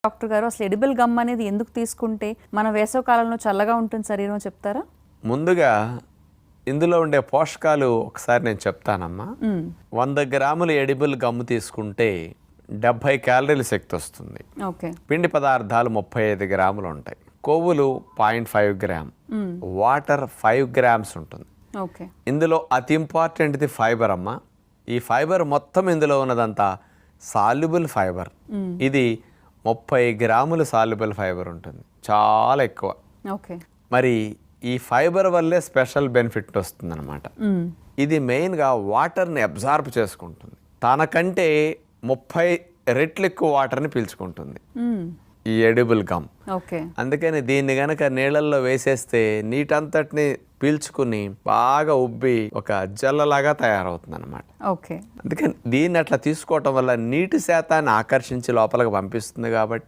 Doctor గారు అసలు edible gum అనేది ఎందుకు తీసుకుంటే మన వేసవ కాలంలో చల్లగా ఉంటుంది శరీరం చెప్తారా? ముందుగా ఇందులో ఉండే పోషకాలు ఒకసారి నేను చెప్తానమ్మా. 100 గ్రాములు ఎడిబుల్ గమ్ తీసుకుంటే 70 క్యాలరీల శక్తి వస్తుంది. ఓకే. పిండి పదార్థాలు 35 గ్రాములు ఉంటాయి. కొవ్వులు 0.5 గ్రామ్, వాటర్ 5 గ్రామ్స్ ఉంటుంది. ఓకే. ఇందులో అతి ఇంపార్టెంట్ది ఫైబర్ అమ్మా. ఈ ఫైబర్ మొత్తం ఇందులో ఉన్నదంతా సాల్యుబుల్ ఫైబర్. ఇది 30 గ్రాములు సాల్యుబుల్ ఫైబర్ ఉంటుంది, చాలా ఎక్కువ. ఓకే. మరి ఈ ఫైబర్ వల్లే స్పెషల్ బెనిఫిట్ వస్తుందన్నమాట. ఇది మెయిన్గా వాటర్ని అబ్జార్బ్ చేసుకుంటుంది. తనకంటే 30 రెట్లు ఎక్కువ వాటర్ని పీల్చుకుంటుంది ఈ ఎడిబుల్ గమ్. ఓకే. అందుకని దీన్ని గనక నీళ్ళల్లో వేసేస్తే నీటంతటిని పీల్చుకుని బాగా ఉబ్బి ఒక జల్లలాగా తయారవుతుంది అనమాట. ఓకే. అందుకని దీన్ని అట్లా తీసుకోవటం వల్ల నీటి శాతాన్ని ఆకర్షించి లోపలికి పంపిస్తుంది కాబట్టి